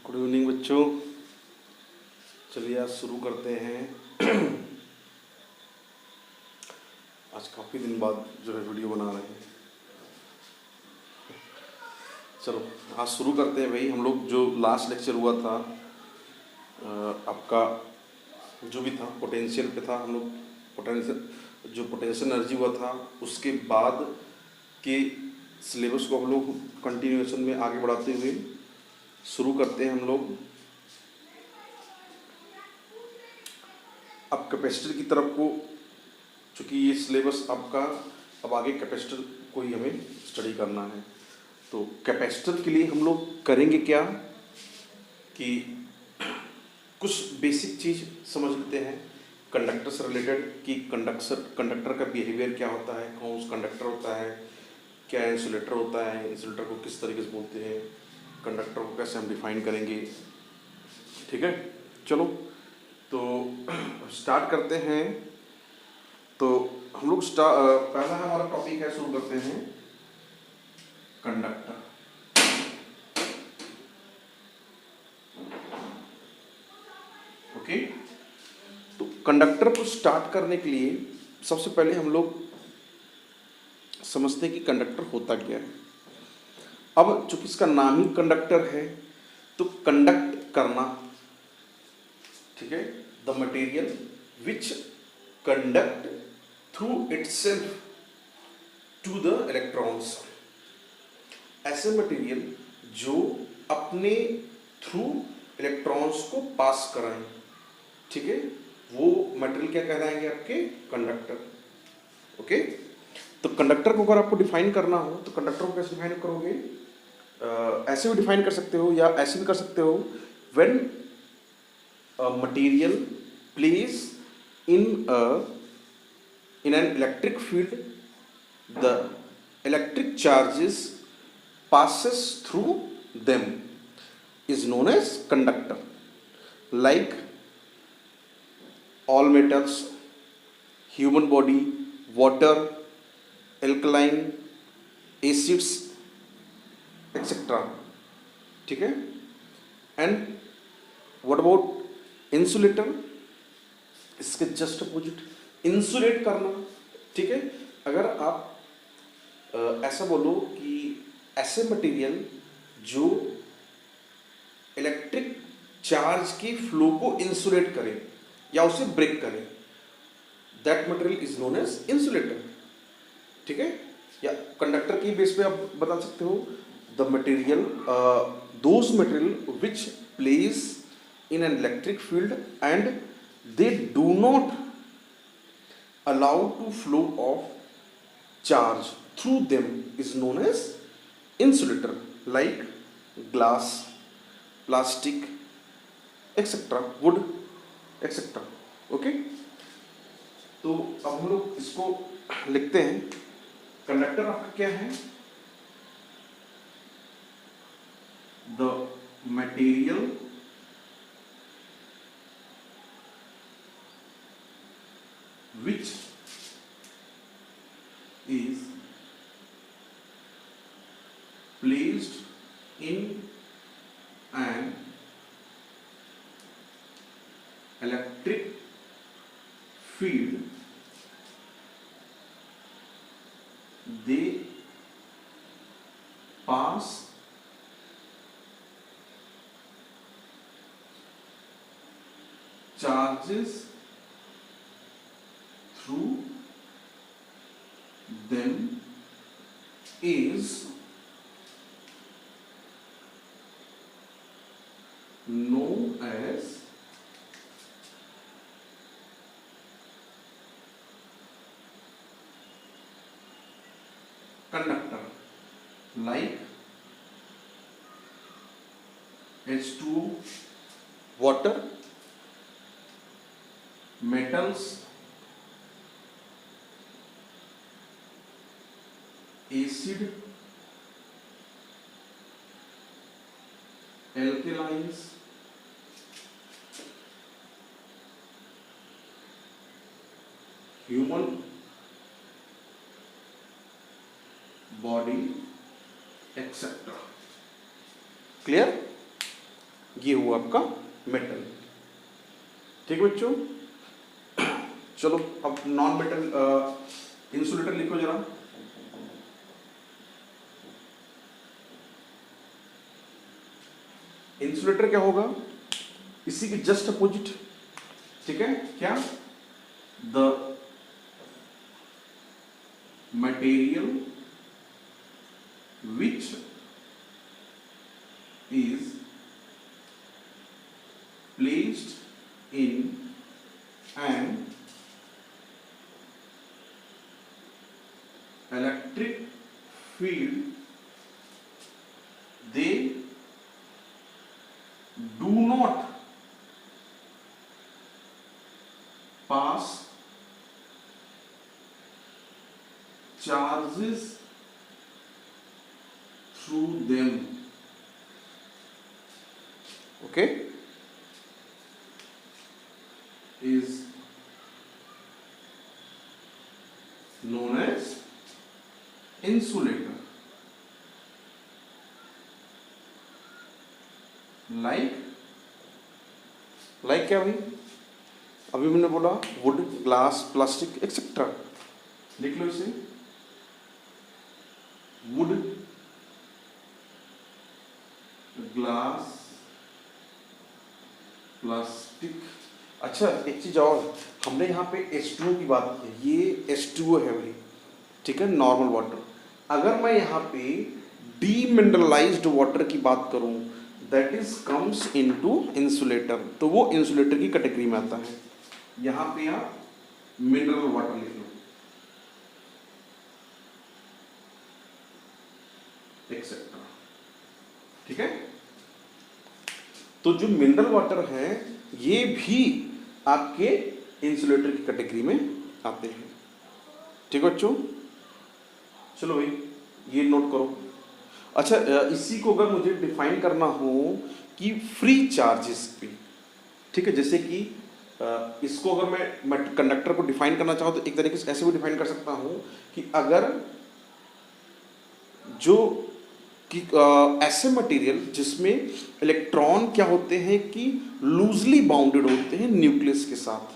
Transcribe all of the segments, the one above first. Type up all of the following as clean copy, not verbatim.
Good evening बच्चों। चलिए आज शुरू करते हैं। आज काफ़ी दिन बाद जो है वीडियो बना रहे हैं। चलो आज शुरू करते हैं भाई। हम लोग जो लास्ट लेक्चर हुआ था आपका जो भी था पोटेंशियल पे था। हम लोग पोटेंशियल एनर्जी हुआ था, उसके बाद के सिलेबस को हम लोग कंटिन्यूएशन में आगे बढ़ाते हुए शुरू करते हैं हम लोग अब कैपेसिटर की तरफ को। चूँकि ये सिलेबस आपका अब आगे कैपेसिटर को ही हमें स्टडी करना है, तो कैपेसिटर के लिए हम लोग करेंगे क्या कि कुछ बेसिक चीज़ समझ लेते हैं कंडक्टर से रिलेटेड कि कंडक्टर का बिहेवियर क्या होता है, कौन सा कंडक्टर होता है, क्या इंसुलेटर होता है, इंसुलेटर को किस तरीके से बोलते हैं, कंडक्टर को कैसे हम डिफाइन करेंगे। ठीक है, चलो तो स्टार्ट करते हैं। तो हम लोग पहला हमारा टॉपिक है, शुरू करते हैं कंडक्टर। ओके, तो कंडक्टर को स्टार्ट करने के लिए सबसे पहले हम लोग समझते हैं कि कंडक्टर होता क्या है। अब चूंकि इसका नाम ही कंडक्टर है, तो कंडक्ट करना, ठीक है, the material which conduct through itself to the electrons. ऐसे मटेरियल जो अपने थ्रू इलेक्ट्रॉन्स को पास कराएं, ठीक है, वो मटेरियल क्या कहलाएंगे आपके कंडक्टर। ओके, तो कंडक्टर को अगर आपको डिफाइन करना हो तो कंडक्टर को कैसे डिफाइन करोगे? ऐसे भी डिफाइन कर सकते हो या ऐसे भी कर सकते हो। When material place in an electric field, the electric charges passes through them is known as conductor. Like all metals, human body, water, alkaline, acids, etc. ठीक है, एंड व्हाट अबाउट इंसुलेटर? इसके जस्ट अपोजिट, इंसुलेट करना। ठीक है, अगर आप ऐसा बोलो कि ऐसे मटेरियल जो इलेक्ट्रिक चार्ज की फ्लो को इंसुलेट करे या उसे ब्रेक करे, that material is known as insulator. ठीक है, या कंडक्टर की बेस पे आप बता सकते हो the material, those material which place in an electric field and they do not allow to flow of charge through them is known as insulator, like glass, plastic, etc., wood, etc. Okay, तो अब हम लोग इसको लिखते हैं। Conductor आपका क्या है? The material which is placed in an electric field, they pass charges through them is known as conductor. Like H2O, water, metals, acid, alkalines, human body, etc. Clear? ये हुआ आपका मेटल। ठीक है बच्चों, चलो अब नॉन मेटल इंसुलेटर लिखो जरा। इंसुलेटर क्या होगा, इसी के जस्ट अपोजिट, ठीक है, क्या, the material which is placed in an electric field, they do not pass charges through them. Okay, is known as insulator. Like क्या भाई, अभी मैंने बोला वुड, ग्लास, प्लास्टिक एक्सेट्रा, लिख लो इसे, वुड, ग्लास, प्लास्टिक। अच्छा एक चीज और, हमने यहाँ पे H2O की बात की, ये H2O है भाई, ठीक है, नॉर्मल वाटर। अगर मैं यहाँ पे डीमिनरलाइज्ड वाटर की बात करूँ, that is comes into insulator, तो वो इंसुलेटर की कैटेगरी में आता है। यहाँ पे आप मिनरल वाटर लिख लो, एक्सेट्रा, ठीक है। तो जो मिनरल वाटर है ये भी आपके इंसुलेटर की कैटेगरी में आते हैं, ठीक है बच्चों। चलो भाई ये नोट करो। अच्छा इसी को अगर मुझे डिफाइन करना हो कि फ्री चार्जेस पे, ठीक है, जैसे कि इसको अगर मैं कंडक्टर को डिफाइन करना चाहूँ तो एक तरीके से ऐसे भी डिफाइन कर सकता हूँ कि अगर जो कि ऐसे मटेरियल जिसमें इलेक्ट्रॉन क्या होते हैं कि लूजली बाउंडेड होते हैं न्यूक्लियस के साथ,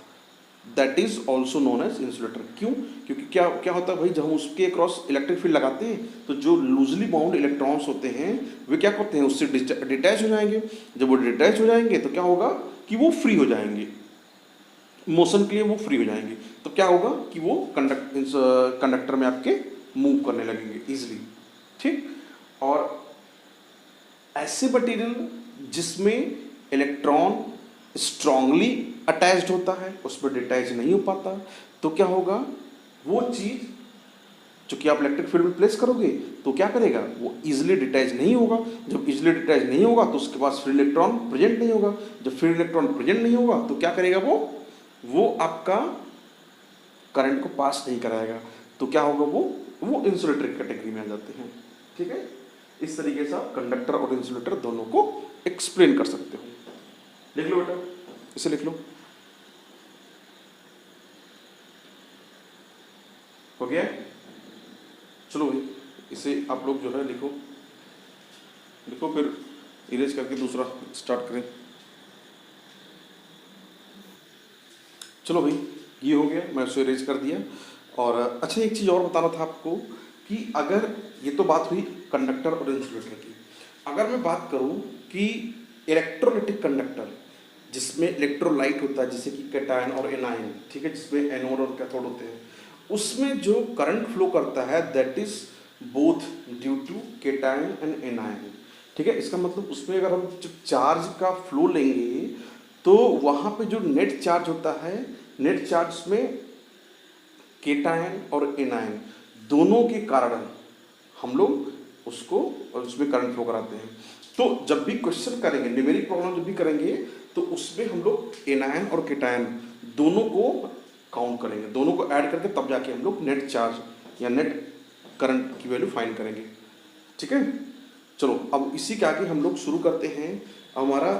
that is also known as insulator. क्यों? क्योंकि क्या क्या होता है भाई, जब हम उसके अक्रॉस इलेक्ट्रिक फील्ड लगाते हैं तो जो लूजली बाउंड इलेक्ट्रॉन्स होते हैं वे क्या करते हैं, उससे डिटैच हो जाएंगे। जब वो डिटैच हो जाएंगे तो क्या होगा कि वो फ्री हो जाएंगे, मोशन के लिए वो फ्री हो जाएंगे। तो क्या होगा कि वो कंडक्टर में आपके मूव करने लगेंगे इजिली, ठीक। और ऐसे मटेरियल जिसमें इलेक्ट्रॉन स्ट्रांगली अटैच्ड होता है, उस पर डिटैच नहीं हो पाता, तो क्या होगा, वो चीज़ जो कि आप इलेक्ट्रिक फील्ड में प्लेस करोगे तो क्या करेगा, वो इजिली डिटैच नहीं होगा। जब इजिली डिटैच नहीं होगा तो उसके पास फ्री इलेक्ट्रॉन प्रेजेंट नहीं होगा। जब फ्री इलेक्ट्रॉन प्रेजेंट नहीं होगा तो क्या करेगा, वो आपका करंट को पास नहीं कराएगा। तो क्या होगा, वो इंसुलेटर की कैटेगरी में आ जाते हैं, ठीक है। इस तरीके से आप कंडक्टर और इंसुलेटर दोनों को एक्सप्लेन कर सकते हो। लिख लो बेटा, इसे लिख लो, हो गया। चलो भाई इसे आप लोग जो है लिखो, फिर इरेज करके दूसरा स्टार्ट करें। चलो भाई ये हो गया, मैं उसे इरेज कर दिया। और अच्छा एक चीज़ और बताना था आपको कि अगर ये तो बात हुई कंडक्टर और इंसुलेटर की, अगर मैं बात करूं कि इलेक्ट्रोलाइटिक कंडक्टर जिसमें इलेक्ट्रोलाइट होता है जैसे कि कैटायन और एनायन, ठीक है, जिसमें एनोड और कैथोड होते हैं, उसमें जो करंट फ्लो करता है that is both due to cation and anion, ठीक है। इसका मतलब उसमें अगर हम जब चार्ज का फ्लो लेंगे तो वहाँ पे जो नेट चार्ज होता है, नेट चार्ज में कैटायन और एनायन दोनों के कारण हम लोग उसको और उसमें करंट फ्लो कराते हैं। तो जब भी क्वेश्चन करेंगे, न्यूमेरिक प्रॉब्लम जब भी करेंगे तो उसमें हम लोग एनायन और कैटायन दोनों को काउंट करेंगे, दोनों को ऐड करके तब जाके हम लोग नेट चार्ज या नेट करंट की वैल्यू फाइंड करेंगे, ठीक है। चलो अब इसी के आगे हम लोग शुरू करते हैं। हमारा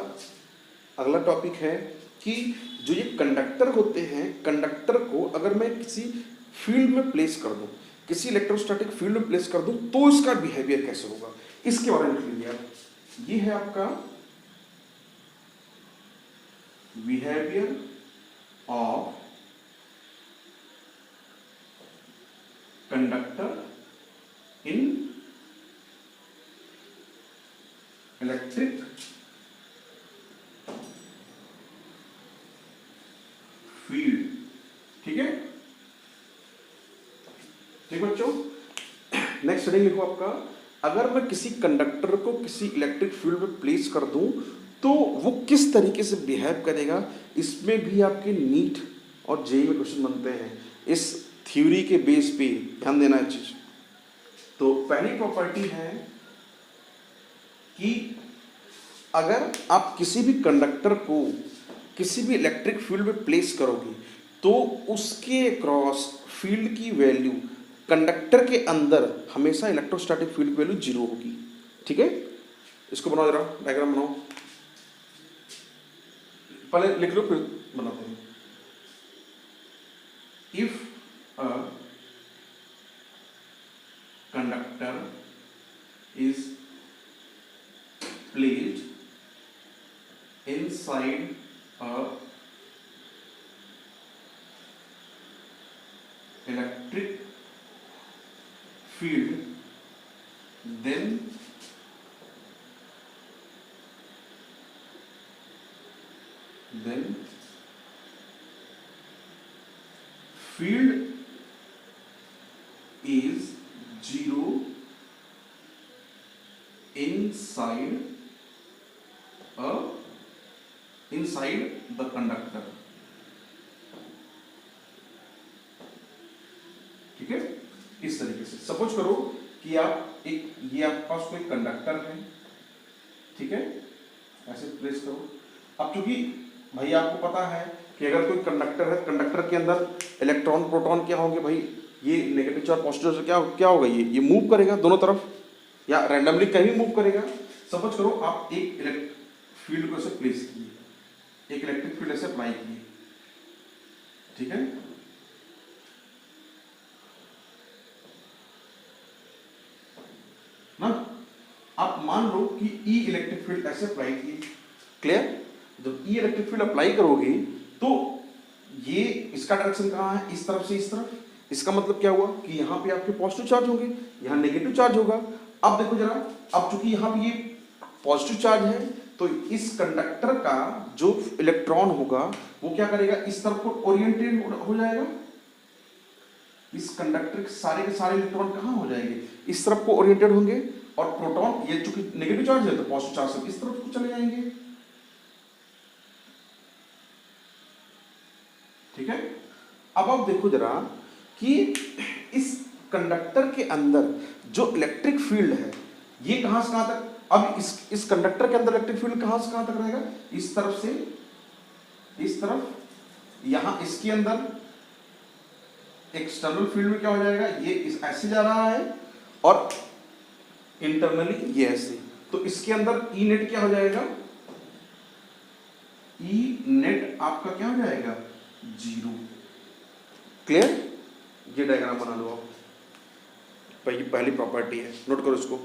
अगला टॉपिक है कि जो ये कंडक्टर होते हैं, कंडक्टर को अगर मैं किसी फील्ड में प्लेस कर दूं, किसी इलेक्ट्रोस्टैटिक फील्ड में प्लेस कर दूं तो इसका बिहेवियर कैसे होगा, इसके बारे में लिख लीजिए। ये है आपका behaviour of conductor in electric field. ठीक है, ठीक बच्चों। नेक्स्ट हेडिंग लिखो आपका, अगर मैं किसी कंडक्टर को किसी इलेक्ट्रिक फील्ड में प्लेस कर दूं तो वो किस तरीके से बिहेव करेगा। इसमें भी आपके नीट और जेईई में क्वेश्चन बनते हैं, इस थ्योरी के बेस पे ध्यान देना है चीज। तो पहली प्रॉपर्टी है कि अगर आप किसी भी कंडक्टर को किसी भी इलेक्ट्रिक फील्ड में प्लेस करोगे तो उसके क्रॉस फील्ड की वैल्यू कंडक्टर के अंदर हमेशा इलेक्ट्रोस्टैटिक फील्ड की वैल्यू जीरो होगी। ठीक है, इसको बनाओ जरा, डायग्राम बनाओ, पहले लिख लो फिर बनाते हैं। If a conductor is placed inside a electric field, then field is zero inside the conductor। ठीक है, इस तरीके से सपोज करो कि आप एक, ये आपके पास कोई कंडक्टर है, ठीक है, ऐसे प्लेस करो। अब चूंकि भाई आपको पता है कि अगर कोई कंडक्टर है, कंडक्टर के अंदर इलेक्ट्रॉन प्रोटॉन क्या होंगे भाई, ये नेगेटिव चार्ज पॉजिटिव चार्ज क्या होगा, ये मूव करेगा दोनों तरफ या रैंडमली कहीं मूव करेगा। सपोज करो आप एक इलेक्ट्रिक फील्ड को ऐसे प्लेस किए, एक इलेक्ट्रिक फील्ड ऐसे अप्लाई किए, ठीक है, ना। आप मान लो कि ई इलेक्ट्रिक फील्ड ऐसे अप्लाई किए, क्लियर। जब ई इलेक्ट्रिक फील्ड अप्लाई करोगे तो ये इसका डायरेक्शन कहाँ है, इस तरफ से इस तरफ, इसका मतलब क्या हुआ कि यहाँ पे आपके पॉजिटिव चार्ज होंगे, यहाँ नेगेटिव चार्ज होगा। अब देखो जरा, अब चूंकि यहाँ पे ये पॉजिटिव चार्ज है तो इस कंडक्टर का जो इलेक्ट्रॉन होगा वो क्या करेगा, इस तरफ को ओरिएंटेड हो जाएगा। इस कंडक्टर के सारे इलेक्ट्रॉन कहाँ हो जाएंगे, इस तरफ को ओरिएंटेड होंगे, और प्रोटॉन ये चूंकि नेगेटिव चार्ज है तो पॉजिटिव चार्ज से इस तरफ को चले जाएंगे। ठीक है, अब आप देखो जरा कि इस कंडक्टर के अंदर जो इलेक्ट्रिक फील्ड है ये कहां से कहां तक, अब इस कंडक्टर के अंदर इलेक्ट्रिक फील्ड कहां से कहां तक रहेगा, इस तरफ से इस तरफ, यहां इसके अंदर एक्सटर्नल फील्ड में क्या हो जाएगा, ये ऐसे जा रहा है और इंटरनली ये ऐसे, तो इसके अंदर ई नेट क्या हो जाएगा, ई नेट आपका क्या हो जाएगा, जीरो। क्लियर, ये डायग्राम बना लो आप, पहली प्रॉपर्टी है, नोट करो इसको।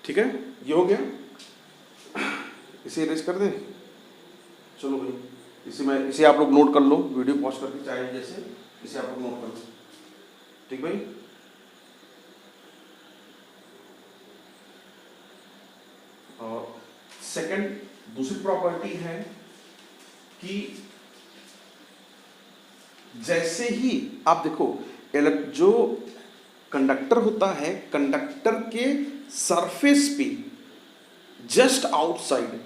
ठीक है, ये हो गया, इसे इरेज कर दें। चलो भाई, इसे आप लोग नोट कर लो, वीडियो पॉज करके चाहे जैसे, इसे आप लोग नोट कर लो। ठीक भाई, और सेकंड दूसरी प्रॉपर्टी है कि जैसे ही आप देखो जो कंडक्टर होता है, कंडक्टर के सरफेस पे जस्ट आउटसाइड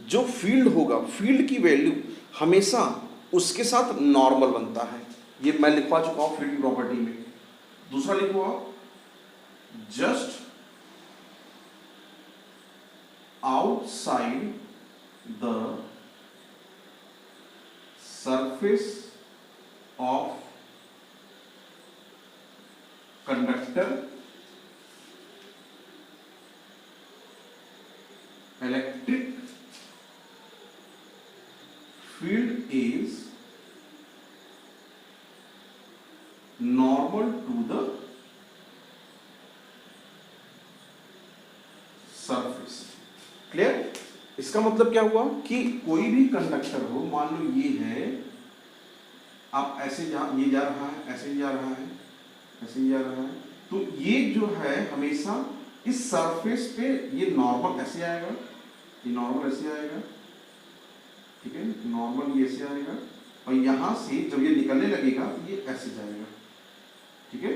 जो फील्ड होगा, फील्ड की वैल्यू हमेशा उसके साथ नॉर्मल बनता है। ये मैं लिखवा चुका हूं फील्ड की प्रॉपर्टी में। दूसरा लिखो आप, just outside the surface of conductor normal to the surface. Clear? इसका मतलब क्या हुआ कि कोई भी कंडक्टर हो, मान लो ये है, आप ऐसे ये जा रहा है, ऐसे ही जा रहा है, ऐसे ही जा रहा है, तो ये जो है हमेशा इस सरफेस पे ये नॉर्मल ऐसे आएगा, ये नॉर्मल ऐसे आएगा, ठीक है, नॉर्मल ये ऐसे आएगा, और यहां से जब ये निकलने लगेगा तो ये ऐसे जाएगा, ठीक है।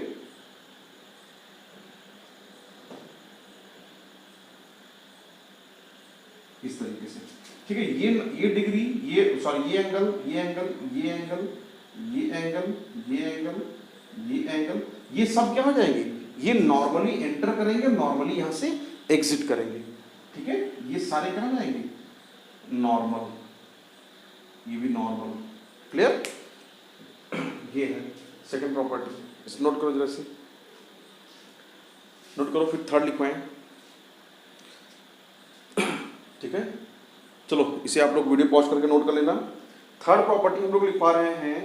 इस तरीके से, ठीक है। ये डिग्री, ये सॉरी, ये एंगल, ये एंगल, ये एंगल, ये एंगल, ये एंगल, ये एंगल, ये सब क्या हो जाएंगे, ये नॉर्मली एंटर करेंगे, नॉर्मली यहां से एग्जिट करेंगे, ठीक है। ये सारे कहां जाएंगे, नॉर्मल, ये भी नॉर्मल। क्लियर? ये है सेकंड प्रॉपर्टी, इस नोट करो जरा से, नोट करो, फिर थर्ड लिखवाएं, ठीक है। चलो इसे आप लोग वीडियो पॉज करके नोट कर लेना। थर्ड प्रॉपर्टी हम लोग लिखवा रहे हैं,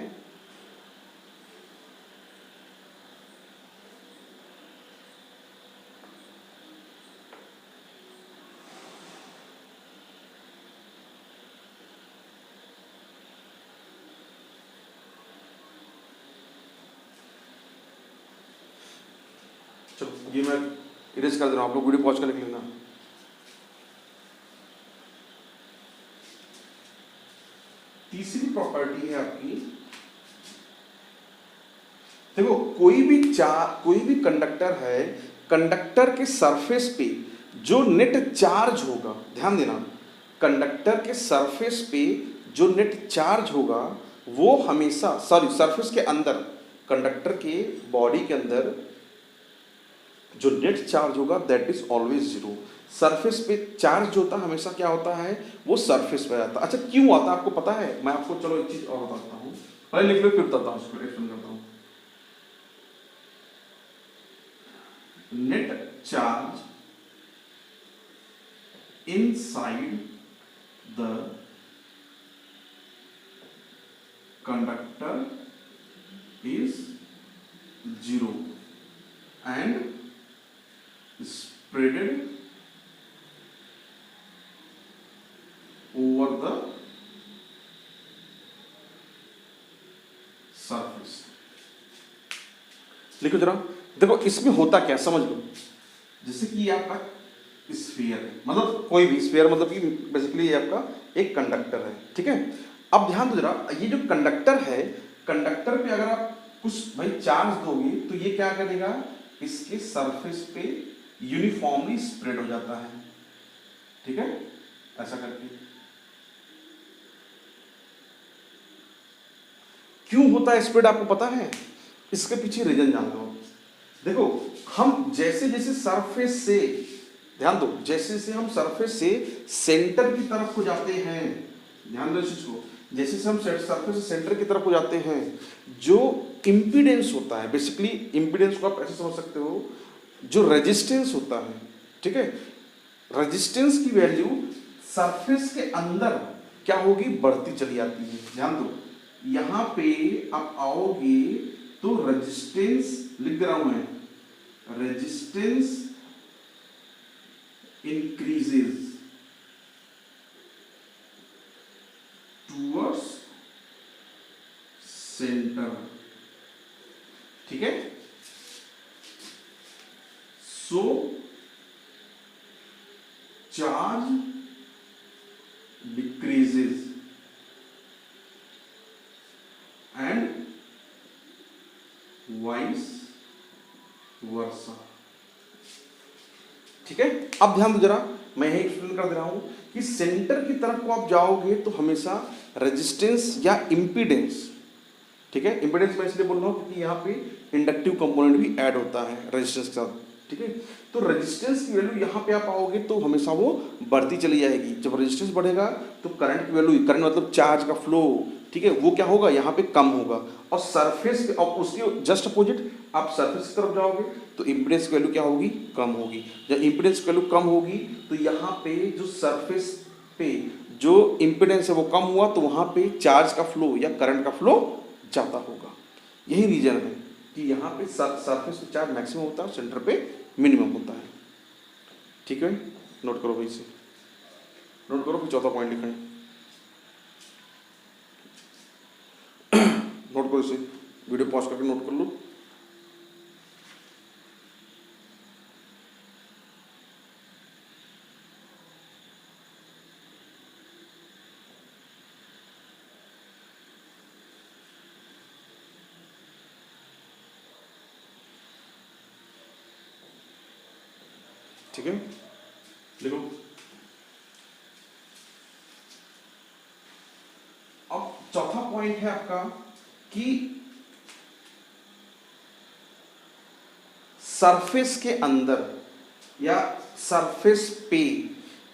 चलो ये मैं इरेज कर दे रहा हूं, आप लोग वीडियो पॉज करके लिख लेना। तीसरी प्रॉपर्टी है आपकी, देखो कोई भी कंडक्टर है, कंडक्टर के सरफेस पे जो नेट चार्ज होगा, ध्यान देना, कंडक्टर के सरफेस पे जो नेट चार्ज होगा वो हमेशा, सॉरी सरफेस के अंदर, कंडक्टर के बॉडी के अंदर जो नेट चार्ज होगा that is always zero. Surface पे चार्ज जो होता है हमेशा क्या होता है, वो सरफेस पे आता है। अच्छा क्यों आता है आपको पता है? मैं आपको चलो एक चीज और बताता हूँ, पहले लिख लो फिर बताता हूँ, उसको एक्सप्लेन करता हूँ। Net charge inside the conductor is zero and spreaded over the surface। लिखो जरा, देखो इसमें होता क्या समझ लो। जैसे कि ये आपका स्फीयर है, मतलब कोई भी स्फीयर, मतलब कि बेसिकली ये आपका एक कंडक्टर है, ठीक है। अब ध्यान दो जरा, ये जो कंडक्टर है, कंडक्टर पे अगर आप कुछ भाई चार्ज दोगे तो ये क्या करेगा, इसके सरफेस पे यूनिफॉर्मली स्प्रेड हो जाता है, ठीक है, ऐसा करके। क्यों होता है स्प्रेड आपको पता है? इसके पीछे रीजन जान लो। देखो हम जैसे जैसे सरफेस से, ध्यान दो, जैसे जैसे हम सरफेस से सेंटर की तरफ को जाते हैं, ध्यान दो इस चीज को, जैसे जैसे हम सरफेस से सेंटर की तरफ को जाते हैं, जो इम्पीडेंस होता है, बेसिकली इम्पीडेंस को आप ऐसे समझ सकते हो, जो रेजिस्टेंस होता है, ठीक है, रेजिस्टेंस की वैल्यू सरफेस के अंदर क्या होगी, बढ़ती चली जाती है। ध्यान दो, यहां पे आप आओगे तो रेजिस्टेंस लिख दे रहा हूं मैं, रेजिस्टेंस इंक्रीजेस टूवर्ड्स सेंटर, ठीक है। So charge decreases and vice versa, ठीक है। अब ध्यान दो जरा, मैं यही एक्सप्लेन कर दे रहा हूं कि सेंटर की तरफ को आप जाओगे तो हमेशा रेजिस्टेंस या इंपीडेंस, ठीक है, इंपीडेंस मैं इसलिए बोल रहा हूं क्योंकि यहाँ पे इंडक्टिव कंपोनेंट भी ऐड होता है रेजिस्टेंस के साथ, ठीक है। तो रेजिस्टेंस की वैल्यू यहाँ पे आप आओगे तो हमेशा वो बढ़ती चली जाएगी। जब रेजिस्टेंस बढ़ेगा तो करंट की वैल्यू, करंट मतलब चार्ज का फ्लो, ठीक है, वो क्या होगा, यहाँ पे कम होगा। और सरफेस पे, और उसके जस्ट अपोजिट आप सरफेस की तरफ जाओगे तो इम्पीडेंस की वैल्यू क्या होगी, कम होगी। जब इम्पीडेंस की वैल्यू कम होगी तो यहाँ पे जो सरफेस पे जो इम्पीडेंस है वो कम हुआ तो वहाँ पे चार्ज का फ्लो या करंट का फ्लो ज़्यादा होगा। यही रीजन है, कि यहाँ पे सरफेस पे चार्ज मैक्सिमम होता है, सेंटर पे मिनिमम होता है। ठीक है, नोट करो भाई से, नोट करो, फिर चौथा पॉइंट लिखा है, नोट करो इसे, वीडियो पॉज करके नोट कर लो। ठीक है, लिखो। अब चौथा पॉइंट है आपका कि सरफेस के अंदर या सरफेस पे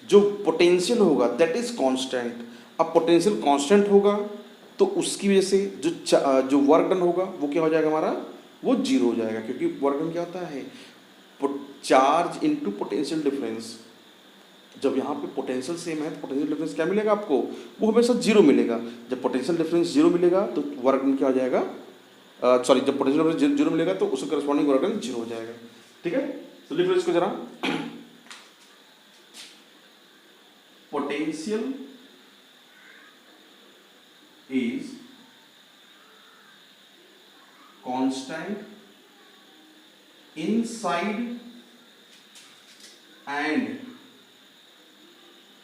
जो पोटेंशियल होगा दैट इज कांस्टेंट। अब पोटेंशियल कांस्टेंट होगा तो उसकी वजह से जो वर्क डन होगा वो क्या हो जाएगा हमारा, वो जीरो हो जाएगा, क्योंकि वर्क डन क्या होता है, चार्ज इनटू पोटेंशियल डिफरेंस। जब यहाँ पे पोटेंशियल सेम है तो पोटेंशियल डिफरेंस क्या मिलेगा आपको, वो हमेशा जीरो मिलेगा। जब पोटेंशियल डिफरेंस जीरो मिलेगा तो वर्क डन क्या हो जाएगा, सॉरी, जब पोटेंशियल डिफरेंस जीरो मिलेगा तो उसके करस्पॉन्डिंग वर्क डन जीरो हो जाएगा। ठीक है, तो लिख लो इसको जरा, potential is constant inside and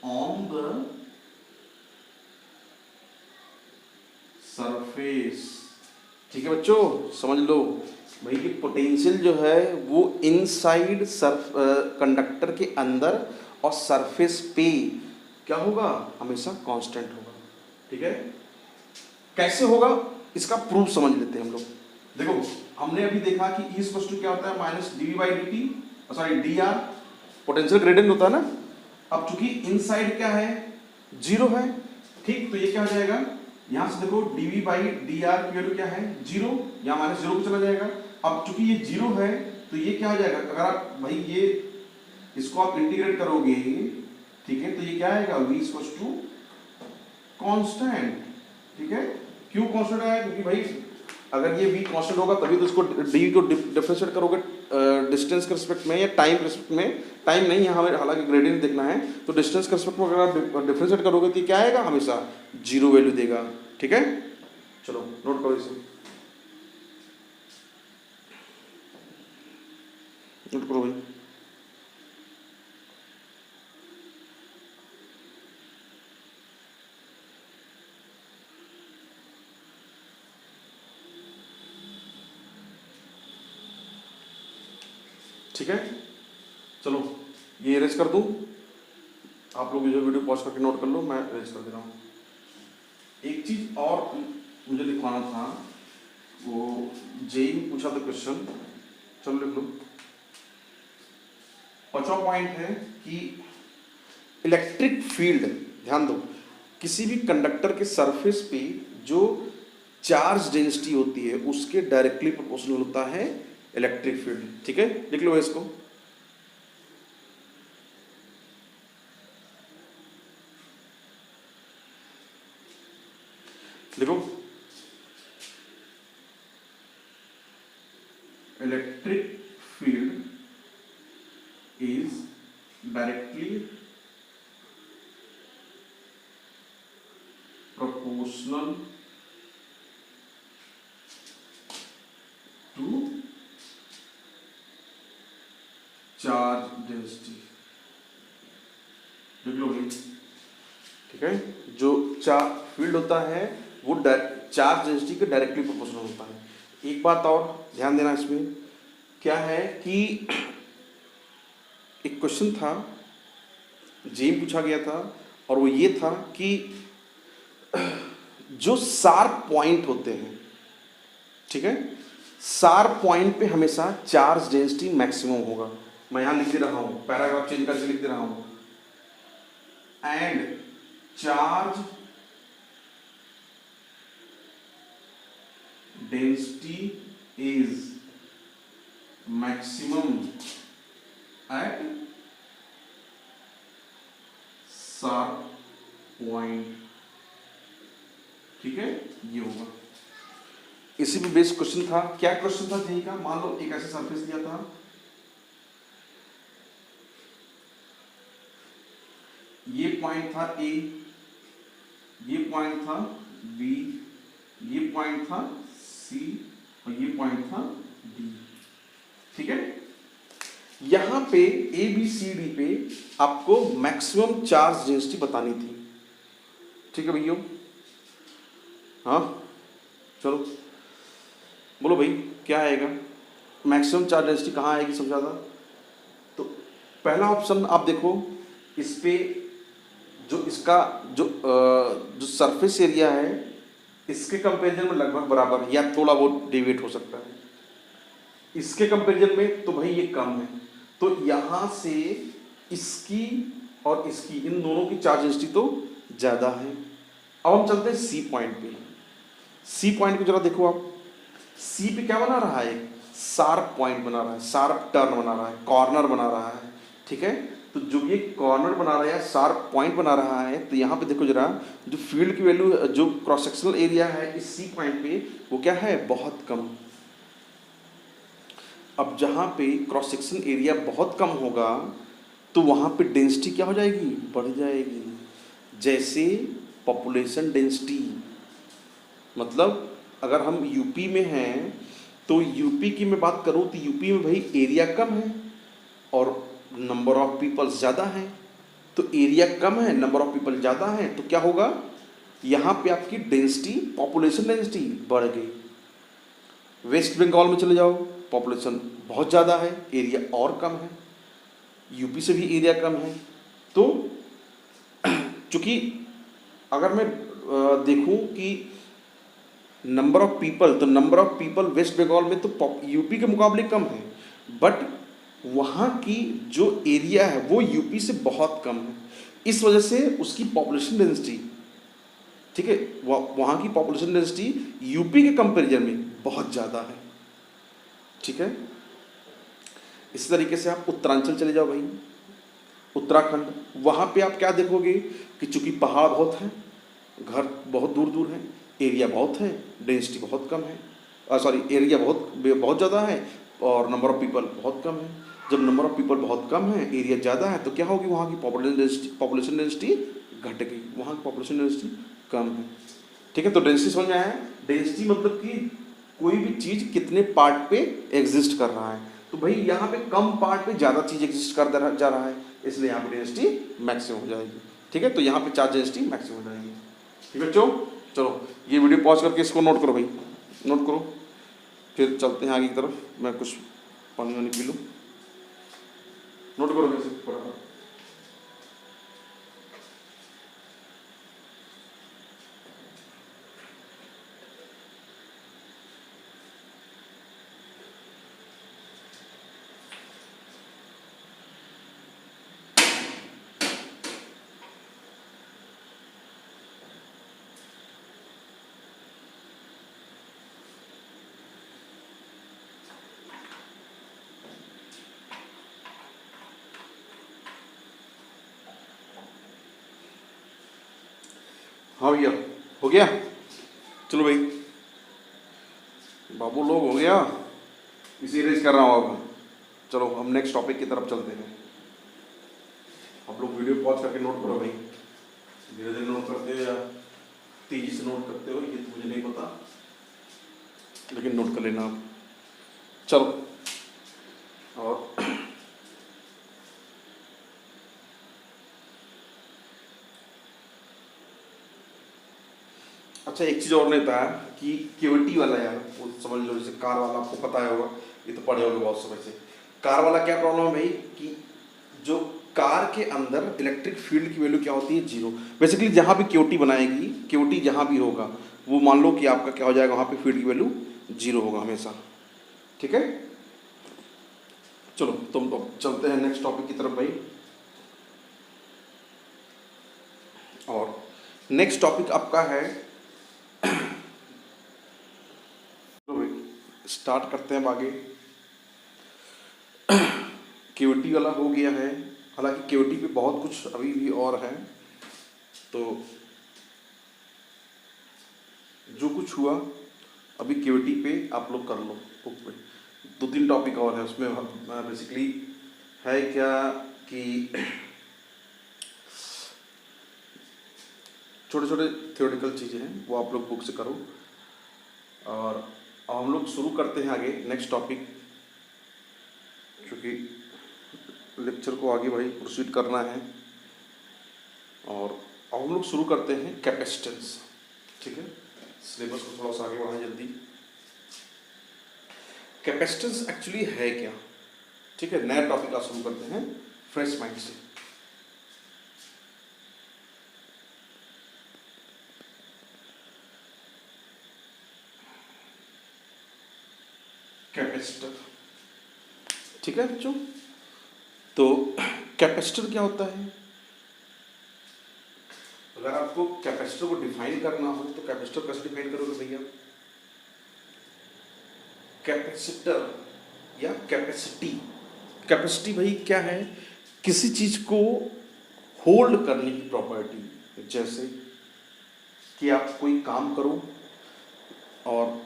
on the surface. ठीक है बच्चों, समझ लो भाई कि पोटेंशियल जो है वो इनसाइड कंडक्टर के अंदर और सरफेस पे क्या होगा, हमेशा कांस्टेंट होगा। ठीक है, कैसे होगा इसका प्रूफ समझ लेते हैं हम लोग। देखो, हमने अभी देखा कि E इक्वल टू क्या होता है, minus dV by dt, sorry dr, potential gradient होता है ना। अब चूंकि इनसाइड क्या है, जीरो है, ठीक, तो ये क्या हो जाएगा, यहां से देखो dV बाई dr की वैल्यू क्या है, जीरो, यहाँ माइनस जीरो को चला जाएगा। अब चूंकि ये जीरो है तो ये क्या हो जाएगा, अगर आप भाई ये इसको आप इंटीग्रेट करोगे, ठीक है, तो ये क्या आएगा, V इक्वल टू कांस्टेंट। ठीक है, क्यों कांस्टेंट आया, क्योंकि भाई अगर ये V कांस्टेंट होगा तभी तो इसको D को डिफरेंशिएट करोगे डिस्टेंस के रिस्पेक्ट में या टाइम के रिस्पेक्ट में, टाइम नहीं, यहाँ हमें हालांकि ग्रेडियंट देखना है, तो डिस्टेंस के रिस्पेक्ट में अगर आप डिफरेंशिएट करोगे तो क्या आएगा, हमेशा जीरो वैल्यू देगा। ठीक है, चलो नोट करो इसे, नोट करो भाई। ठीक है, चलो ये इरेज कर दूं, आप लोग जो वीडियो पॉज करके नोट कर लो, मैं इरेज कर दे रहा हूँ। एक चीज और मुझे लिखवाना था, वो जेई पूछा था क्वेश्चन, चलो लिख लो। पांचवा पॉइंट है कि इलेक्ट्रिक फील्ड, ध्यान दो, किसी भी कंडक्टर के सरफेस पे जो चार्ज डेंसिटी होती है उसके डायरेक्टली प्रोपोर्शनल होता है इलेक्ट्रिक फील्ड। ठीक है, लिख लो इसको, लिखो, electric field is directly proportional to charge density. लिख लो भाई। ठीक है, जो चार्ज फील्ड होता है वो चार्ज डेंसिटी के डायरेक्टली प्रोपोर्शनल होता है। एक बात और ध्यान देना, इसमें क्या है कि एक क्वेश्चन था, जेम पूछा गया था, और वो ये था कि जो शार्प पॉइंट होते हैं, ठीक है, शार्प पॉइंट पे हमेशा चार्ज डेंसिटी मैक्सिमम होगा। मैं यहां लिख दे रहा हूं, पैराग्राफ चेंज करके लिख दे रहा हूं, and charge density is maximum at sharp point. ठीक है, ये होगा। इसी पे बेस्ड क्वेश्चन था। क्या क्वेश्चन था जेई का? मान लो एक ऐसा सरफेस दिया था, ये पॉइंट था ए, ये पॉइंट था बी, ये पॉइंट था सी और ये पॉइंट था डी। ठीक है, यहां पे ए बी सी डी पे आपको मैक्सिमम चार्ज डेंसिटी बतानी थी। ठीक है भैया, हाँ चलो बोलो भाई क्या आएगा? मैक्सिमम चार्ज डेंसिटी कहाँ आएगी सबसे ज़्यादा? तो पहला ऑप्शन आप देखो, इस पे जो इसका जो सरफेस एरिया है इसके कंपैरिजन में लगभग बराबर या थोड़ा बहुत डेविएट हो सकता है, इसके कंपैरिजन में तो भाई ये कम है, तो यहाँ से इसकी और इसकी इन दोनों की चार्ज डेंसिटी तो ज़्यादा है। अब हम चलते हैं सी पॉइंट पे। सी पॉइंट पे जरा देखो आप, सी पे क्या बना रहा है? शार्प पॉइंट बना रहा है, शार्प टर्न बना रहा है, कॉर्नर बना रहा है। ठीक है, तो जो ये कॉर्नर बना रहा है, शार्प पॉइंट बना रहा है, तो यहाँ पे देखो जरा, जो फील्ड की वैल्यू, जो क्रॉस सेक्शनल एरिया है इस सी पॉइंट पे, वो क्या है? बहुत कम। अब जहाँ पे क्रॉस सेक्शन एरिया बहुत कम होगा तो वहाँ पे डेंसिटी क्या हो जाएगी? बढ़ जाएगी। जैसे पॉपुलेशन डेंसिटी, मतलब अगर हम यूपी में हैं तो यूपी की मैं बात करूँ तो यूपी में भाई एरिया कम है और नंबर ऑफ पीपल्स ज़्यादा हैं, तो एरिया कम है, नंबर ऑफ पीपल ज़्यादा हैं, तो क्या होगा? यहाँ पे आपकी डेंसिटी, पॉपुलेशन डेंसिटी बढ़ गई। वेस्ट बंगाल में चले जाओ, पॉपुलेशन बहुत ज़्यादा है, एरिया और कम है, यूपी से भी एरिया कम है। तो चूँकि अगर मैं देखूं कि नंबर ऑफ पीपल, तो number of people West Bengal में तो यूपी के मुकाबले कम है, बट वहाँ की जो एरिया है वो यूपी से बहुत कम है, इस वजह से उसकी पॉपुलेशन डेंसिटी, ठीक है, वहाँ की पॉपुलेशन डेंसिटी यूपी के कंपैरिजन में बहुत ज़्यादा है। ठीक है, इस तरीके से आप उत्तरांचल चले जाओ भाई, उत्तराखंड, वहाँ पे आप क्या देखोगे कि चूँकि पहाड़ बहुत हैं, घर बहुत दूर दूर हैं, एरिया बहुत है, डेंसिटी बहुत कम है, सॉरी एरिया बहुत ज़्यादा है और नंबर ऑफ़ पीपल बहुत कम है। जब नंबर ऑफ़ पीपल बहुत कम है, एरिया ज़्यादा है, तो क्या होगी? वहाँ की पॉपुलेशन डेंसिटी घट गई, वहाँ की पॉपुलेशन डेंसिटी कम है। ठीक है, तो डेंसिटी समझ में आया? डेंसिटी मतलब कि कोई भी चीज़ कितने पार्ट पे एग्जिस्ट कर रहा है, तो भाई यहाँ पे कम पार्ट पे ज़्यादा चीज़ एग्जिस्ट कर जा रहा है, इसलिए यहाँ पे डेंसिटी मैक्सिमम हो जाएगी। ठीक है, तो यहाँ पे चार्ज डेंसिटी मैक्सिमम हो जाएगी। ठीक है बच्चों, चलो ये वीडियो पॉज करके इसको नोट करो भाई, नोट करो, फिर चलते हैं आगे की तरफ। मैं कुछ पानी वानी पी लूँ, नोट करो कैसे बराबर। हाँ भैया हो गया, चलो भाई बाबू लोग हो गया, इसी रेज कर रहा हूँ अब। चलो हम नेक्स्ट टॉपिक की तरफ चलते हैं। आप लोग वीडियो पॉज करके नोट करो भाई, धीरे धीरे नोट करते हो या तेजी से नोट करते हो ये तो मुझे नहीं पता, लेकिन नोट कर लेना आप। चलो, और अच्छा एक चीज़ और नहीं था कि केविटी वाला यार, वो समझ लो, जैसे कार वाला आपको पता होगा, ये तो पढ़े होंगे बहुत समय से। कार वाला क्या प्रॉब्लम है भाई कि जो कार के अंदर इलेक्ट्रिक फील्ड की वैल्यू क्या होती है? जीरो। बेसिकली जहाँ भी केविटी बनाएगी, केविटी जहाँ भी होगा वो मान लो कि आपका क्या हो जाएगा, वहाँ पे फील्ड की वैल्यू जीरो होगा हमेशा। ठीक है, चलो तुम तो चलते हैं नेक्स्ट टॉपिक की तरफ भाई। और नेक्स्ट टॉपिक आपका है, स्टार्ट करते हैं आगे। केविटी वाला हो गया है, हालांकि केविटी पे बहुत कुछ अभी भी और है, तो जो कुछ हुआ अभी केवीटी पे आप लोग कर लो बुक पे, 2-3 टॉपिक और है उसमें। बेसिकली है क्या कि छोटे छोटे थियोरेटिकल चीज़ें हैं, वो आप लोग बुक से करो। और अब हम लोग शुरू करते हैं आगे नेक्स्ट टॉपिक, क्योंकि लेक्चर को आगे भाई प्रोसीड करना है। और अब हम लोग शुरू करते हैं कैपेसिटेंस। ठीक है, सिलेबस को थोड़ा सा आगे बढ़ाएं जल्दी। कैपेसिटेंस एक्चुअली है क्या? ठीक है, नया टॉपिक आज शुरू करते हैं फ्रेश माइंड से। कैपेसिटर, ठीक है बच्चों। तो कैपेसिटर क्या होता है? अगर आपको कैपेसिटर को डिफाइन करना हो तो कैपेसिटर कैसे डिफाइन करोगे भैया? कैपेसिटर या कैपेसिटी, कैपेसिटी भाई क्या है? किसी चीज को होल्ड करने की प्रॉपर्टी। जैसे कि आप कोई काम करो और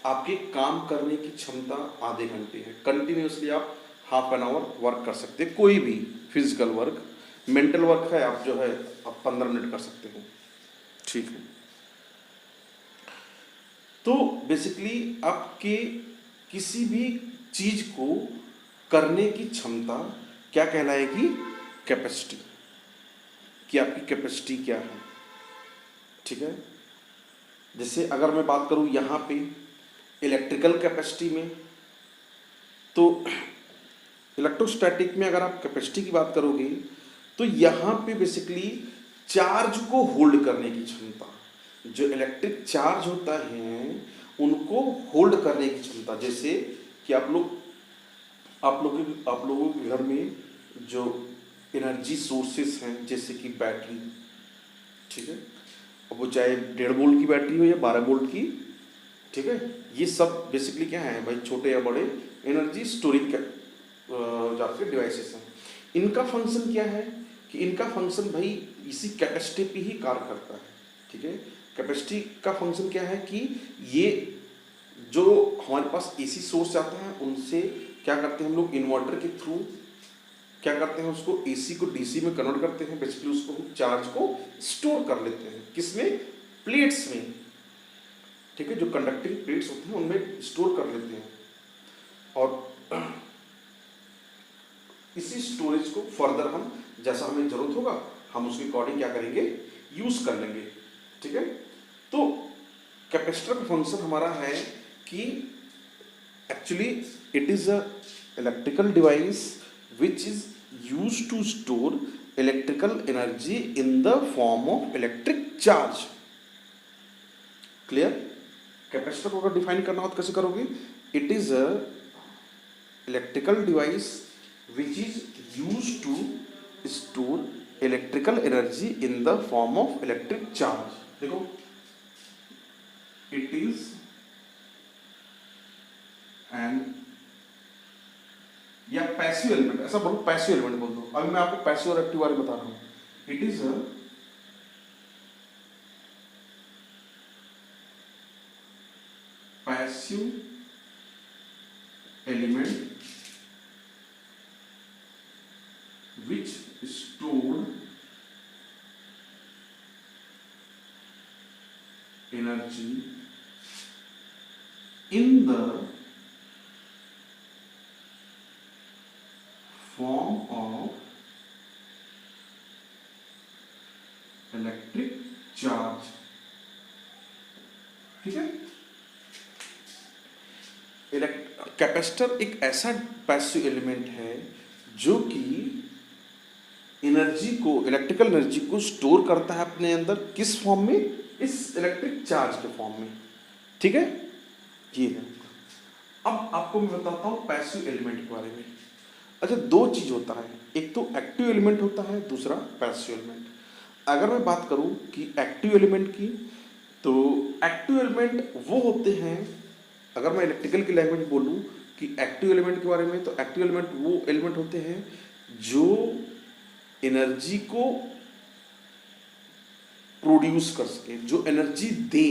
आपके काम करने की क्षमता आधे घंटे है, कंटिन्यूसली आप हाफ एन आवर वर्क कर सकते हैं, कोई भी फिजिकल वर्क। मेंटल वर्क है आप जो है आप 15 मिनट कर सकते हो, ठीक है। तो बेसिकली आपके किसी भी चीज को करने की क्षमता क्या कहलाएगी? कैपेसिटी। कि आपकी कैपेसिटी क्या है, ठीक है। जैसे अगर मैं बात करूं यहाँ पे इलेक्ट्रिकल कैपेसिटी में, तो इलेक्ट्रोस्टैटिक में अगर आप कैपेसिटी की बात करोगे तो यहाँ पे बेसिकली चार्ज को होल्ड करने की क्षमता, जो इलेक्ट्रिक चार्ज होता है उनको होल्ड करने की क्षमता। जैसे कि आप लोगों के घर में जो एनर्जी सोर्सेस हैं, जैसे कि बैटरी, ठीक है, अब वो चाहे 1.5 वोल्ट की बैटरी हो या 12 वोल्ट की, ठीक है। ये सब बेसिकली क्या है भाई, छोटे या बड़े एनर्जी स्टोरिंग जो आपके डिवाइसेस हैं। इनका फंक्शन क्या है कि इनका फंक्शन भाई इसी कैपेसिटी पे ही कार्य करता है, ठीक है। कैपेसिटी का फंक्शन क्या है कि ये जो हमारे पास एसी सोर्स आता है उनसे क्या करते हैं हम लोग, इन्वर्टर के थ्रू क्या करते हैं, उसको एसी को डीसी में कन्वर्ट करते हैं। बेसिकली उसको चार्ज को स्टोर कर लेते हैं, किसमें? प्लेट्स में, ठीक है। जो कंडक्टिंग प्लेट्स होते हैं उनमें स्टोर कर लेते हैं, और इसी स्टोरेज को फर्दर हम जैसा हमें जरूरत होगा हम उसके अकॉर्डिंग क्या करेंगे, यूज कर लेंगे, ठीक है। तो कैपेसिटर का फंक्शन हमारा है कि actually it is a electrical device which is used to store electrical energy in the form of electric charge. Clear? Capacitor को अगर डिफाइन करना हो तो कैसे करोगे? It is a electrical device which is used to store electrical energy in the form of electric charge। देखो, it is an या passive element, ऐसा बोलो, पैसिव एलिमेंट बोल दो। अभी मैं आपको पैसिव और एक्टिव बारे बता रहा हूँ। It is a passive element which store energy in the form of electric charge, ठीक है। कैपेसिटर एक ऐसा पैसिव एलिमेंट है जो कि एनर्जी को, इलेक्ट्रिकल एनर्जी को स्टोर करता है अपने अंदर, किस फॉर्म में? इस इलेक्ट्रिक चार्ज के फॉर्म में, ठीक है। ये है। अब आपको मैं बताता हूँ पैसिव एलिमेंट के बारे में। अच्छा, दो चीज होता है, एक तो एक्टिव एलिमेंट होता है, दूसरा पैसिव एलिमेंट। अगर मैं बात करूँ कि एक्टिव एलिमेंट की, तो एक्टिव एलिमेंट वो होते हैं, अगर मैं इलेक्ट्रिकल की लैंग्वेज बोलूँ कि एक्टिव एलिमेंट के बारे में, तो एक्टिव एलिमेंट वो एलिमेंट होते हैं जो एनर्जी को प्रोड्यूस कर सके, जो एनर्जी दे,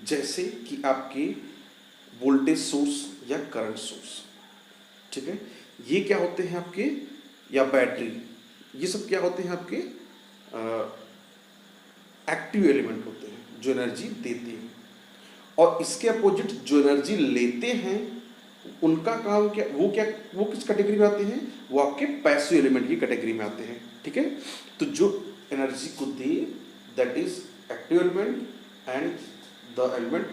जैसे कि आपके वोल्टेज सोर्स या करंट सोर्स, ठीक है, ये क्या होते हैं आपके, या बैटरी, ये सब क्या होते हैं आपके एक्टिव एलिमेंट होते हैं जो एनर्जी देते हैं। और इसके अपोजिट जो एनर्जी लेते हैं उनका काम क्या, वो किस कैटेगरी में आते हैं, वो आपके पैसिव एलिमेंट की कैटेगरी में आते हैं, ठीक है। तो जो एनर्जी को दे that is active element, and the element